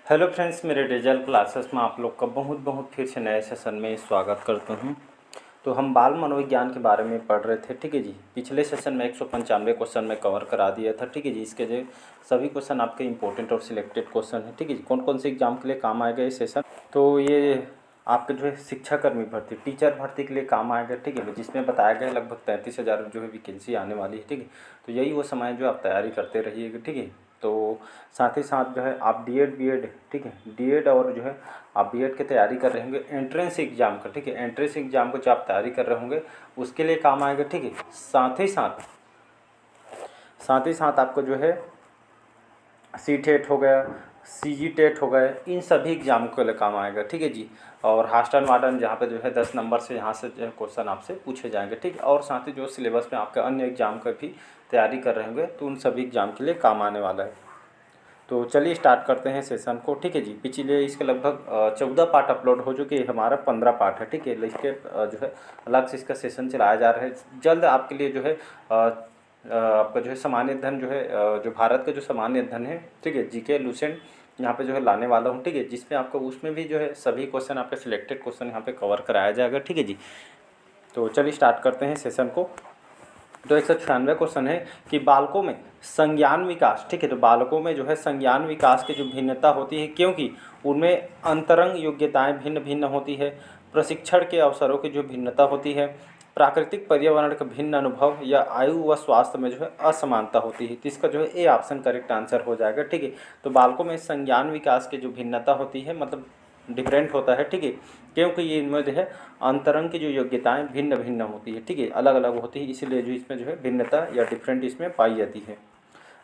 Hello friends, मेरे digital classes में आप लोग का बहुत बहुत फिर से नए सेशन में स्वागत करता हूं। तो हम बाल मनोविज्ञान के बारे में पढ़ रहे थे, ठीक है जी। पिछले सेशन में 195 क्वेश्चन में कवर करा दिया था, ठीक है जी। इसके जो सभी क्वेश्चन आपके इंपॉर्टेंट और सिलेक्टेड क्वेश्चन है, ठीक है जी। कौन कौन से एग्जाम के लिए काम आएगा ये सेशन, तो ये आपके जो है शिक्षाकर्मी भर्ती, टीचर भर्ती के लिए काम आएगा, ठीक है। जिसमें बताया गया लगभग 33,000 जो है वैकेंसी आने वाली है, ठीक है। तो यही वो समय जो आप तैयारी करते रहिएगा, ठीक है। तो साथ ही साथ जो है आप डीएड बीएड, ठीक है, डीएड और जो है आप बीएड की तैयारी कर रहे होंगे एंट्रेंस एग्जाम का, ठीक है। एंट्रेंस एग्जाम को जो आप तैयारी कर रहे होंगे उसके लिए काम आएगा, ठीक है। साथ ही साथ आपको जो है सी टेट हो गया, सी जी टेट हो गए, इन सभी एग्जाम के लिए काम आएगा, ठीक है जी। और हास्टन वार्डन जहाँ पे जो है 10 नंबर से यहाँ से जो है क्वेश्चन आपसे पूछे जाएंगे, ठीक है। और साथ ही जो सिलेबस में आपके अन्य एग्जाम का भी तैयारी कर रहे होंगे तो उन सभी एग्जाम के लिए काम आने वाला है। तो चलिए स्टार्ट करते हैं सेशन को, ठीक है जी। पिछले इसके लगभग 14 पार्ट अपलोड हो चुके हैं, हमारा 15 पार्ट है, ठीक है। इसके जो है अलग से इसका सेशन चलाया जा रहा है। जल्द आपके लिए जो है आपका जो है सामान्य अध्ययन जो है जो भारत का जो सामान्य अध्ययन है, ठीक है, जीके लुसेंट यहाँ पे जो है लाने वाला हूँ, ठीक है। जिसमें आपको उसमें भी जो है सभी क्वेश्चन आपके सिलेक्टेड क्वेश्चन यहाँ पे कवर कराया जाएगा, ठीक है जी। तो चलिए स्टार्ट करते हैं सेशन को। तो 196 क्वेश्चन है कि बालकों में संज्ञान विकास, ठीक है। तो बालकों में जो है संज्ञान विकास की जो भिन्नता होती है, क्योंकि उनमें अंतरंग योग्यताएं भिन्न भिन्न होती है, प्रशिक्षण के अवसरों की जो भिन्नता होती है, प्राकृतिक पर्यावरण का भिन्न अनुभव या आयु व स्वास्थ्य में जो है असमानता होती है। तो इसका जो है ए ऑप्शन करेक्ट आंसर हो जाएगा, ठीक है। तो बालकों में संज्ञान विकास की जो भिन्नता होती है, मतलब डिफरेंट होता है, ठीक है। क्योंकि ये इनमें जो है अंतरंग की जो योग्यताएं भिन्न भिन्न होती है, ठीक है, अलग अलग होती है, इसीलिए जो इसमें जो है भिन्नता या डिफरेंट इसमें पाई जाती है।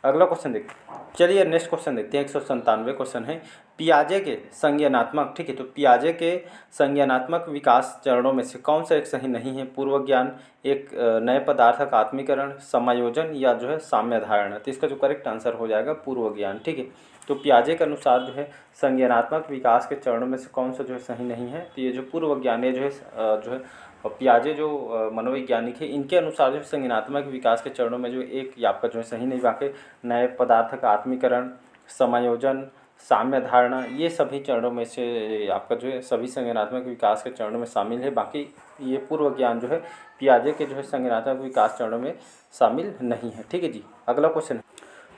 अगला क्वेश्चन देखते हैं। चलिए नेक्स्ट क्वेश्चन देखते हैं। 197 क्वेश्चन है पियाजे के संज्ञानात्मक, ठीक है। तो पियाजे के संज्ञानात्मक विकास चरणों में से कौन सा एक सही नहीं है? पूर्व ज्ञान, एक नए पदार्थ का आत्मीकरण, समायोजन या जो है साम्य धारणा। तो इसका जो करेक्ट आंसर हो जाएगा पूर्व ज्ञान, ठीक है। तो पियाजे के अनुसार जो है संज्ञानात्मक विकास के चरणों में से कौन सा जो है सही नहीं है? तो ये जो पूर्व ज्ञान है जो है पियाजे जो मनोवैज्ञानिक है, इनके अनुसार जो संज्ञानात्मक विकास के चरणों में जो एक ये आपका जो है सही नहीं, वाकई नए पदार्थ का आत्मीकरण, समायोजन, साम्य धारणा, ये सभी चरणों में से आपका जो है सभी संज्ञानात्मक विकास के चरणों में शामिल है। बाकी ये पूर्व ज्ञान जो है पियाजे के जो है संज्ञानात्मक विकास चरणों में शामिल नहीं है, ठीक है जी। अगला क्वेश्चन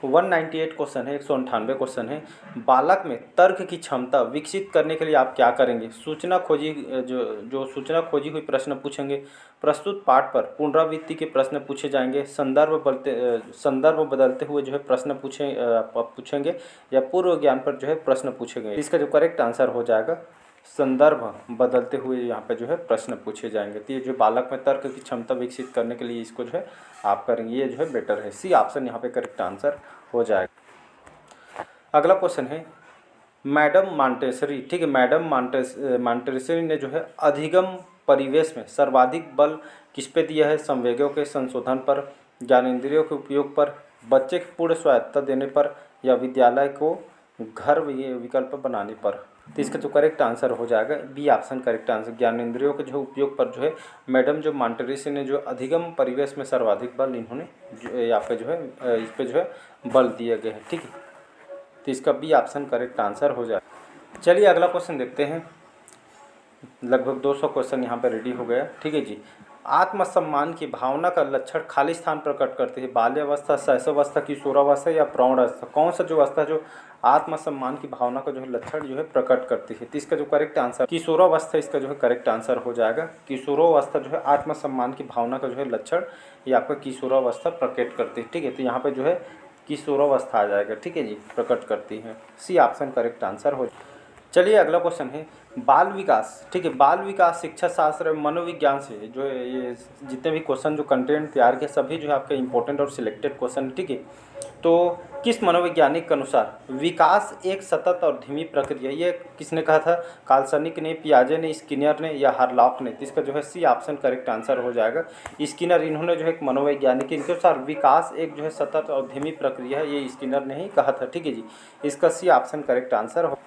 198 क्वेश्चन है, 198 क्वेश्चन है। बालक में तर्क की क्षमता विकसित करने के लिए आप क्या करेंगे? सूचना खोजी जो सूचना खोजी हुई प्रश्न पूछेंगे, प्रस्तुत पाठ पर पुनरावृत्ति के प्रश्न पूछे जाएंगे, संदर्भ बदलते हुए जो है प्रश्न पूछेंगे या पूर्व ज्ञान पर जो है प्रश्न पूछेंगे। इसका जो करेक्ट आंसर हो जाएगा संदर्भ बदलते हुए यहाँ पे जो है प्रश्न पूछे जाएंगे। तो ये जो बालक में तर्क की क्षमता विकसित करने के लिए इसको जो है आप करेंगे, ये जो है बेटर है। सी ऑप्शन यहाँ पे करेक्ट आंसर हो जाएगा। अगला क्वेश्चन है मैडम मॉन्टेसरी, ठीक है। मैडम मॉन्टेसरी ने जो है अधिगम परिवेश में सर्वाधिक बल किस पे दिया है? संवेगों के संशोधन पर, ज्ञानेंद्रियों के उपयोग पर, बच्चे को पूर्ण स्वायत्तता देने पर या विद्यालय को घर विकल्प बनाने पर। तो इसका जो करेक्ट आंसर हो जाएगा बी ऑप्शन करेक्ट आंसर, ज्ञानेंद्रियों के जो उपयोग पर जो है मैडम जो मॉन्टेसरी ने जो अधिगम परिवेश में सर्वाधिक बल इन्होंने यहाँ पे जो है इस पे जो है बल दिए गए हैं, ठीक है। तो इसका बी ऑप्शन करेक्ट आंसर हो जाए। चलिए अगला क्वेश्चन देखते हैं। लगभग 200 क्वेश्चन यहाँ पे रेडी हो गया, ठीक है जी। आत्मसम्मान की भावना का लक्षण खाली स्थान प्रकट करते हैं। बाल्यावस्था, शैशवावस्था, किशोरावस्था या प्रौढ़ावस्था। कौन सा जो अवस्था जो आत्मसम्मान की भावना का जो है लक्षण जो है प्रकट करती है? तो इसका जो करेक्ट आंसर किशोरावस्था, इसका जो है करेक्ट आंसर हो जाएगा। किशोरावस्था जो है आत्मसम्मान की भावना का जो है लक्षण ये आपका किशोरावस्था प्रकट करती है, ठीक है। तो यहाँ पे जो है किशोरावस्था आ जाएगा, ठीक है जी, प्रकट करती है। सी ऑप्शन करेक्ट आंसर हो। चलिए अगला क्वेश्चन है बाल विकास, ठीक है। बाल विकास शिक्षा शास्त्र मनोविज्ञान से जो है ये जितने भी क्वेश्चन जो कंटेंट तैयार किए सभी जो है आपके इंपॉर्टेंट और सिलेक्टेड क्वेश्चन, ठीक है। तो किस मनोवैज्ञानिक के अनुसार विकास एक सतत और धीमी प्रक्रिया? ये किसने कहा था? काल्सनिक ने, पियाजे ने, स्किनर ने या हार्लॉक ने? तो इसका जो है सी ऑप्शन करेक्ट आंसर हो जाएगा। स्किनर, इन्होंने जो है एक मनोवैज्ञानिक, इनके अनुसार विकास एक जो है सतत और धीमी प्रक्रिया है, ये स्किनर ने ही कहा था, ठीक है जी। इसका सी ऑप्शन करेक्ट आंसर हो।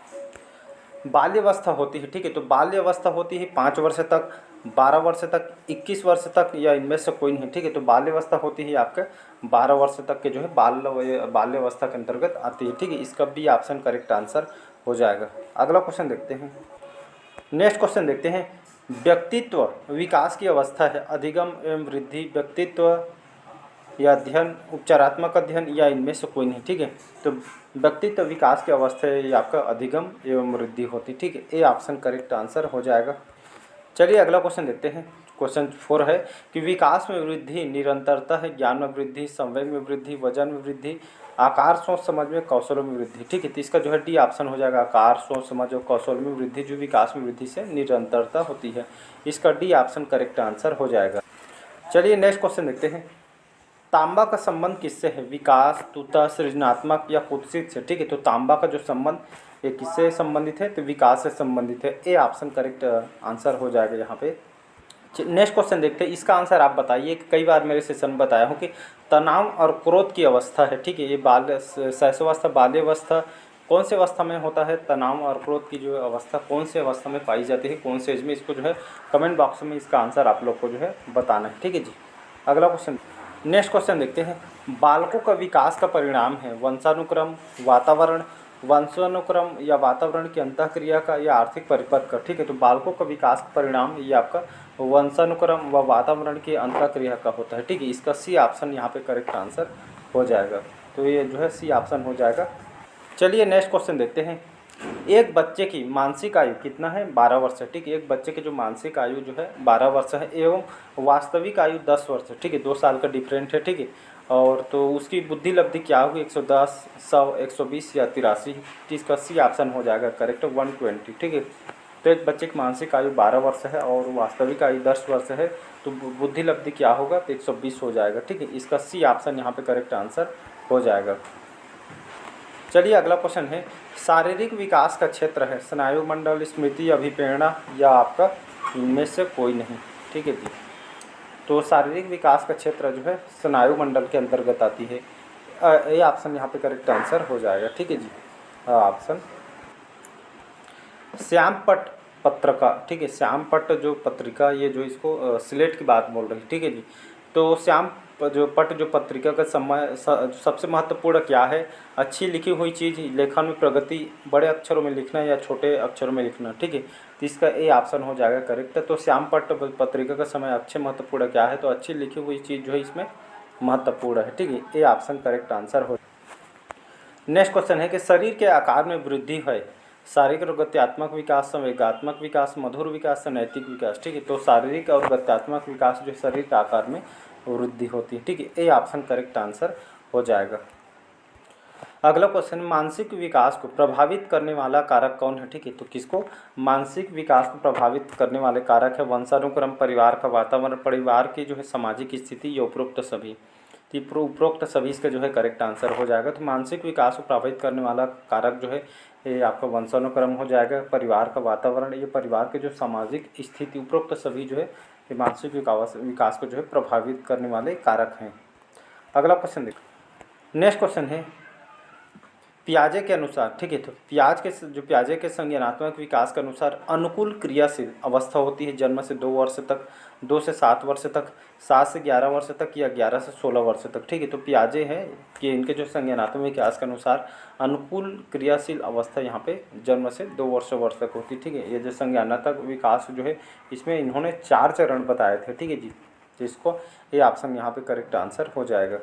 बाल्यावस्था होती है, ठीक है। तो बाल्यावस्था होती है 5 वर्ष तक, 12 वर्ष तक, 21 वर्ष तक, या इनमें से कोई नहीं, ठीक है। तो बाल्यावस्था होती है आपके 12 वर्ष तक के जो है बाल्यावस्था के अंतर्गत आती है, ठीक है। इसका बी ऑप्शन करेक्ट आंसर हो जाएगा। अगला क्वेश्चन देखते हैं। नेक्स्ट क्वेश्चन देखते हैं। व्यक्तित्व विकास की अवस्था है अधिगम एवं वृद्धि, व्यक्तित्व या अध्ययन, उपचारात्मक अध्ययन, या इनमें से कोई नहीं, ठीक है। तो व्यक्तित्व विकास की अवस्था है ये आपका अधिगम एवं वृद्धि होती, ठीक है। ए ऑप्शन करेक्ट आंसर हो जाएगा। चलिए अगला क्वेश्चन देखते हैं। क्वेश्चन 4 है कि विकास में वृद्धि निरंतरता है, ज्ञान में वृद्धि, संवेग में वृद्धि, वजन में वृद्धि, आकार सोच समझ में, कौशलों में वृद्धि, ठीक है। तो इसका जो है डी ऑप्शन हो जाएगा, आकार सोच समझ और कौशल में वृद्धि जो विकास में वृद्धि से निरंतरता होती है। इसका डी ऑप्शन करेक्ट आंसर हो जाएगा। चलिए नेक्स्ट क्वेश्चन देखते हैं। तांबा का संबंध किससे है, विकास, तुता, सृजनात्मक या कुत्सित से, ठीक है। तो तांबा का जो संबंध ये किससे संबंधित है, तो विकास से संबंधित है। ए ऑप्शन करेक्ट आंसर हो जाएगा यहाँ पे। नेक्स्ट क्वेश्चन देखते हैं। इसका आंसर आप बताइए। कई बार मेरे सेशन में बताया हूँ कि तनाव और क्रोध की अवस्था है, ठीक है। ये शैशवावस्था, बाल्यावस्था कौन से अवस्था में होता है, तनाव और क्रोध की जो अवस्था कौन से अवस्था में पाई जाती है, कौन से एज में, इसको जो है कमेंट बॉक्स में इसका आंसर आप लोग को जो है बताना है, ठीक है जी। अगला क्वेश्चन, नेक्स्ट क्वेश्चन देखते हैं। बालकों का विकास का परिणाम है वंशानुक्रम, वातावरण, वंशानुक्रम या वातावरण की अंतःक्रिया का, या आर्थिक परिपथ का, ठीक है। तो बालकों का विकास का परिणाम ये आपका वंशानुक्रम व वातावरण की अंतःक्रिया का होता है, ठीक है। इसका सी ऑप्शन यहाँ पे करेक्ट आंसर हो जाएगा। तो ये जो है सी ऑप्शन हो जाएगा। चलिए नेक्स्ट क्वेश्चन देखते हैं। एक बच्चे की मानसिक आयु कितना है, 12 वर्ष है, ठीक है। एक बच्चे की जो मानसिक आयु जो है 12 वर्ष है एवं वास्तविक आयु 10 वर्ष है, ठीक है। 2 साल का डिफरेंट है, ठीक है। और तो उसकी बुद्धि लब्धि क्या होगी, 110, 100, 120 या 83, इसका सी ऑप्शन हो जाएगा करेक्ट 120, ठीक है। तो एक बच्चे की मानसिक आयु 12 वर्ष है और वास्तविक आयु 10 वर्ष है, तो बुद्धि लब्धि क्या होगा, तो 120 हो जाएगा, ठीक है। इसका सी ऑप्शन यहाँ पे करेक्ट आंसर हो जाएगा। चलिए अगला क्वेश्चन है। शारीरिक विकास का क्षेत्र है स्नायु मंडल, स्मृति, अभिप्रेरणा, या आपका इनमें से कोई नहीं, ठीक है जी। तो शारीरिक विकास का क्षेत्र जो है स्नायु मंडल के अंतर्गत आती है। ये ऑप्शन यहाँ पे करेक्ट आंसर हो जाएगा, ठीक है जी। ऑप्शन श्यामपट्ट पत्रिका, ठीक है। श्यामपट्ट जो पत्रिका, ये जो इसको स्लेट की बात बोल रही है, ठीक है जी। तो श्याम जो पत्रिका का समय सबसे महत्वपूर्ण क्या है, अच्छी लिखी हुई चीज़, लेखन में प्रगति, बड़े अक्षरों में लिखना या छोटे अक्षरों में लिखना, ठीक है। तो इसका ए ऑप्शन हो जाएगा करेक्ट। तो श्यामपट्ट पत्रिका का समय अच्छे महत्वपूर्ण क्या है, तो अच्छी लिखी हुई चीज़ जो है इसमें महत्वपूर्ण है, ठीक है। ए ऑप्शन करेक्ट आंसर हो। नेक्स्ट क्वेश्चन है कि शरीर के आकार में वृद्धि है शारीरिक और गत्यात्मक विकास, संवेगात्मक विकास, मधुर विकास, नैतिक विकास, ठीक है। तो शारीरिक और गत्यात्मक विकास जो शरीर के आकार में वृद्धि होती है, ठीक है। ए ऑप्शन करेक्ट आंसर हो जाएगा। अगला क्वेश्चन, मानसिक विकास को प्रभावित करने वाला कारक कौन है, ठीक है। तो किसको मानसिक विकास को प्रभावित करने वाले कारक है वंशानुक्रम, परिवार का वातावरण, परिवार की जो है सामाजिक स्थिति, या उपरोक्त सभी। तो उपरोक्त सभी इसका जो है करेक्ट आंसर हो जाएगा। तो मानसिक विकास को प्रभावित करने वाला कारक जो है ये आपका वंशानुक्रम हो जाएगा, परिवार का वातावरण, ये परिवार के जो सामाजिक स्थिति, उपरोक्त सभी जो है ये मानसिक विकास को जो है प्रभावित करने वाले कारक हैं। अगला क्वेश्चन देखो। नेक्स्ट क्वेश्चन है पियाजे के अनुसार, ठीक है। तो पियाजे के संज्ञानात्मक विकास के अनुसार अनुकूल क्रियाशील अवस्था होती है जन्म से 2 वर्ष तक, 2 से 7 वर्ष तक, 7 से 11 वर्ष तक, या 11 से 16 वर्ष तक, ठीक है। तो पियाजे हैं कि इनके जो संज्ञानात्मक विकास के अनुसार अनुकूल क्रियाशील अवस्था यहाँ पे जन्म से 2 वर्ष तक होती है, ठीक है। ये जो संज्ञानात्मक विकास जो है इसमें इन्होंने 4 चरण बताए थे, ठीक है जी। तो इसको ये ऑप्शन यहाँ पे करेक्ट आंसर हो जाएगा।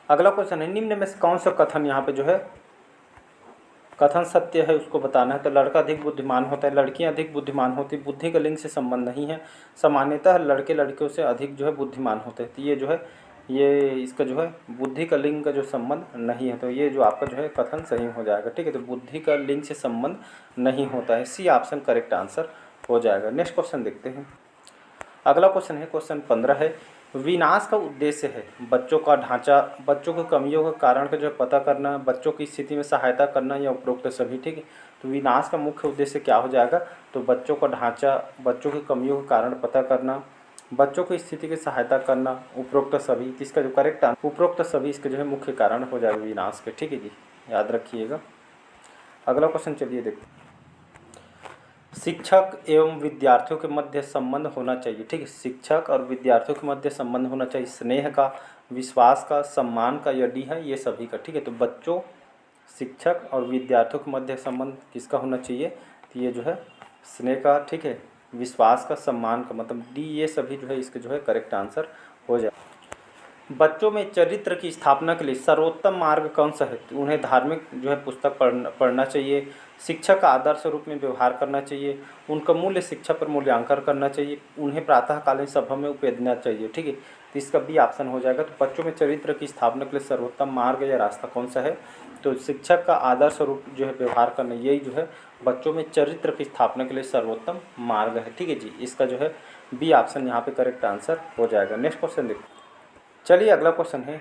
अगला क्वेश्चन है निम्न में से कौन सा कथन यहाँ पे जो है कथन सत्य है उसको बताना है। तो लड़का अधिक बुद्धिमान होता है, लड़कियां अधिक बुद्धिमान होती है, बुद्धि का लिंग से संबंध नहीं है, सामान्यतः लड़के लड़कियों से अधिक जो है बुद्धिमान होते हैं। तो ये जो है ये इसका जो है बुद्धि का लिंग का जो संबंध नहीं है, तो ये जो आपका जो है कथन सही हो जाएगा, ठीक है। तो बुद्धि का लिंग से संबंध नहीं होता है, सी ऑप्शन करेक्ट आंसर हो जाएगा। नेक्स्ट क्वेश्चन देखते हैं। अगला क्वेश्चन है क्वेश्चन 15 है विनाश का उद्देश्य है बच्चों का ढांचा, बच्चों की कमियों का कारण का जो है पता करना, बच्चों की स्थिति में सहायता करना, या उपरोक्त सभी, ठीक है। तो विनाश का मुख्य उद्देश्य क्या हो जाएगा, तो बच्चों का ढांचा, बच्चों की कमियों का कारण पता करना, बच्चों की स्थिति की सहायता करना, उपरोक्त सभी। इसका जो करेक्ट उपरोक्त सभी इसके जो है मुख्य कारण हो जाएगा विनाश के, ठीक है जी, याद रखिएगा। अगला क्वेश्चन चलिए देखते हैं। शिक्षक एवं विद्यार्थियों के मध्य संबंध होना चाहिए। ठीक है, शिक्षक और विद्यार्थियों के मध्य संबंध होना चाहिए स्नेह का, विश्वास का, सम्मान का, या डी है ये सभी का। ठीक है, तो बच्चों, शिक्षक और विद्यार्थियों के मध्य संबंध किसका होना चाहिए, तो ये जो है स्नेह का। ठीक है, विश्वास का, सम्मान का, मतलब डी ये सभी जो है इसके जो है करेक्ट आंसर हो जाए। बच्चों में चरित्र की स्थापना के लिए सर्वोत्तम मार्ग कौन सा है, तो उन्हें धार्मिक जो है पुस्तक पढ़ना चाहिए, शिक्षक का आदर्श रूप में व्यवहार करना चाहिए, उनका मूल्य शिक्षा पर मूल्यांकन करना चाहिए, उन्हें प्रातःकालीन सभा में उपदेना चाहिए। ठीक है, तो इसका बी ऑप्शन हो जाएगा। तो बच्चों में चरित्र की स्थापना के लिए सर्वोत्तम मार्ग या रास्ता कौन सा है, तो शिक्षक का आदर्श रूप जो है व्यवहार करना, यही जो है बच्चों में चरित्र की स्थापना के लिए सर्वोत्तम मार्ग है। ठीक है जी, इसका जो है बी ऑप्शन यहाँ पे करेक्ट आंसर हो जाएगा। नेक्स्ट क्वेश्चन देखो। चलिए अगला क्वेश्चन है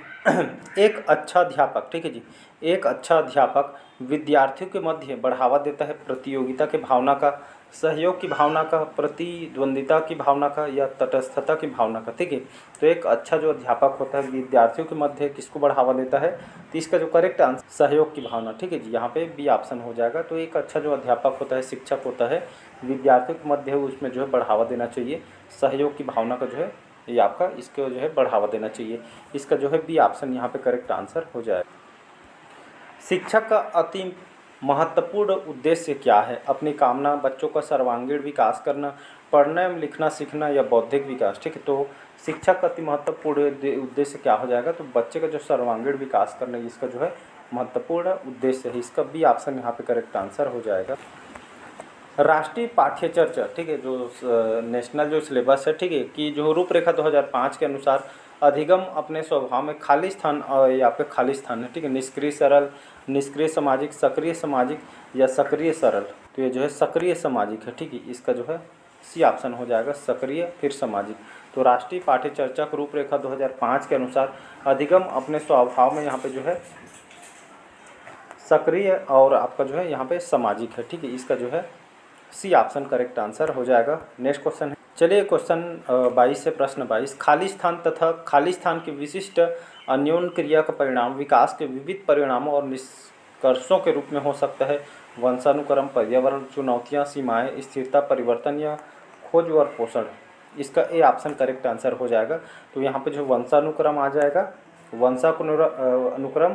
एक अच्छा अध्यापक, ठीक है जी, एक अच्छा अध्यापक विद्यार्थियों के मध्य बढ़ावा देता है प्रतियोगिता की भावना का, सहयोग की भावना का, प्रतिद्वंदिता की भावना का, या तटस्थता की भावना का। ठीक है, तो एक अच्छा जो अध्यापक होता है विद्यार्थियों के मध्य किसको बढ़ावा देता है, तो इसका जो करेक्ट आंसर सहयोग की भावना। ठीक है जी, यहाँ पे बी ऑप्शन हो जाएगा। तो एक अच्छा जो अध्यापक होता है, शिक्षक होता है, विद्यार्थियों के मध्य उसमें जो है बढ़ावा देना चाहिए, सहयोग की भावना का जो है ये आपका इसको जो है बढ़ावा देना चाहिए। इसका जो है बी ऑप्शन यहाँ पे करेक्ट आंसर हो जाएगा। शिक्षक का अति महत्वपूर्ण उद्देश्य क्या है, अपनी कामना, बच्चों का सर्वांगीण विकास करना, पढ़ना एवं लिखना सीखना, या बौद्धिक विकास। ठीक है, तो शिक्षक का अति महत्वपूर्ण उद्देश्य क्या हो जाएगा, तो बच्चे का जो सर्वांगीण विकास करना, इसका जो है महत्वपूर्ण उद्देश्य है। इसका बी ऑप्शन यहाँ पे करेक्ट आंसर हो जाएगा। राष्ट्रीय पाठ्यचर्चा, ठीक है, जो नेशनल जो सिलेबस है, ठीक है, कि जो रूपरेखा 2005 के अनुसार अधिगम अपने स्वभाव में खाली स्थान और यहाँ पे खाली स्थान है। ठीक है, निष्क्रिय सरल, निष्क्रिय सामाजिक, सक्रिय सामाजिक, या सक्रिय सरल। तो ये जो है सक्रिय सामाजिक है। ठीक है, इसका जो है सी ऑप्शन हो जाएगा, सक्रिय फिर सामाजिक। तो राष्ट्रीय पाठ्यचर्चा की रूपरेखा 2005 के अनुसार अधिगम अपने स्वभाव में यहाँ पे जो है सक्रिय और आपका जो है यहाँ पे सामाजिक है। ठीक है, इसका जो है सी ऑप्शन करेक्ट आंसर हो जाएगा। नेक्स्ट क्वेश्चन है, चलिए क्वेश्चन 22 से प्रश्न 22। खाली स्थान तथा खाली स्थान की विशिष्ट अन्योन्य क्रिया का परिणाम विकास के विविध परिणामों और निष्कर्षों के रूप में हो सकता है। वंशानुक्रम, पर्यावरण, चुनौतियाँ, सीमाएं, स्थिरता, परिवर्तन, या खोज और पोषण। इसका ए ऑप्शन करेक्ट आंसर हो जाएगा। तो यहाँ पे जो वंशानुक्रम आ जाएगा, वंशानुक्रम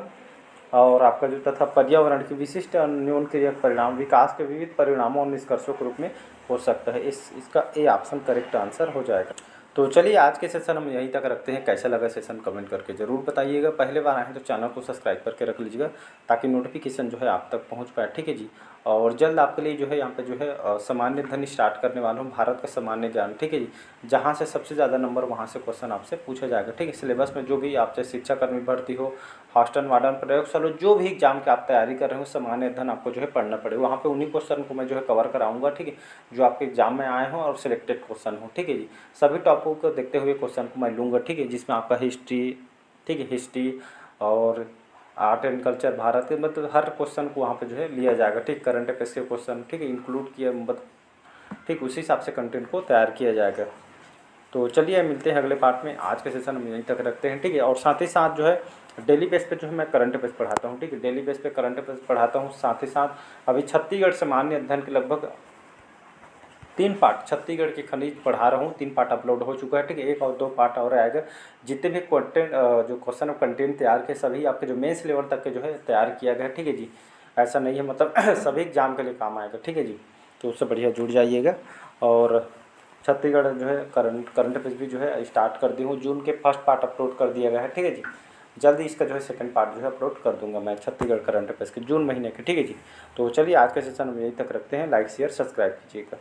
और आपका जो तथा पर्यावरण की विशिष्ट अन्योन्य क्रिया परिणाम विकास के विविध परिणामों और निष्कर्षों के रूप में हो सकता है। इसका ए ऑप्शन करेक्ट आंसर हो जाएगा। तो चलिए आज के सेशन हम यहीं तक रखते हैं। कैसा लगा सेशन कमेंट करके ज़रूर बताइएगा। पहले बार आए हैं तो चैनल को सब्सक्राइब करके रख लीजिएगा ताकि नोटिफिकेशन जो है आप तक पहुंच पाए। ठीक है जी, और जल्द आपके लिए जो है यहाँ पे जो है सामान्य धन स्टार्ट करने वाला हूँ, भारत का सामान्य ज्ञान। ठीक है जी, जहाँ से सबसे ज़्यादा नंबर वहाँ से क्वेश्चन आपसे पूछा जाएगा। ठीक है, सिलेबस में जो भी आपसे शिक्षाकर्मी भर्ती हो, हॉस्टल वार्डन, प्रयोगशाला, जो भी एग्जाम की आप तैयारी कर रहे हो, सामान्य अध्ययन आपको जो है पढ़ना पड़ेगा। वहाँ पे उन्हीं क्वेश्चन को मैं जो है कवर कराऊंगा। ठीक है, जो आपके एग्जाम में आए हों और सिलेक्टेड क्वेश्चन हो। ठीक है जी, सभी टॉपिक को देखते हुए क्वेश्चन को मैं लूँगा। ठीक है, जिसमें आपका हिस्ट्री, ठीक है, हिस्ट्री और आर्ट एंड कल्चर, भारत के मतलब हर क्वेश्चन को वहाँ पे जो है लिया जाएगा। ठीक, करंट अफेयर्स के क्वेश्चन, ठीक है, इंक्लूड किया, ठीक उसी हिसाब से कंटेंट को तैयार किया जाएगा। तो चलिए मिलते हैं अगले पार्ट में। आज के सेशन हम यहीं तक रखते हैं। ठीक है, और साथ ही साथ जो है डेली बेस पे जो है मैं करंट अफेयर्स पढ़ाता हूँ। ठीक है, डेली बेस पे करंट अफेयर्स पढ़ाता हूँ। साथ ही साथ अभी छत्तीसगढ़ सामान्य अध्ययन के लगभग 3 पार्ट छत्तीसगढ़ के खनिज पढ़ा रहा हूँ। 3 पार्ट अपलोड हो चुका है। ठीक है, 1 और 2 पार्ट और आएगा। जितने भी कंटेंट जो क्वेश्चन और कंटेंट तैयार किए सभी आपके जो मेंस लेवल तक के जो है तैयार किया गया है। ठीक है जी, ऐसा नहीं है, मतलब सभी एग्जाम के लिए काम आएगा। ठीक है जी, तो उससे बढ़िया जुड़ जाइएगा। और छत्तीसगढ़ जो है करंट अफेयर्स भी जो है स्टार्ट कर दी हूँ। जून के फर्स्ट पार्ट अपलोड कर दिया गया है। ठीक है जी, जल्दी इसका जो है सेकंड पार्ट जो है अपलोड कर दूंगा मैं छत्तीसगढ़ करंट अफेयर्स के जून महीने के। ठीक है जी, तो चलिए आज के सेशन में यहीं तक रखते हैं। लाइक शेयर सब्सक्राइब कीजिएगा।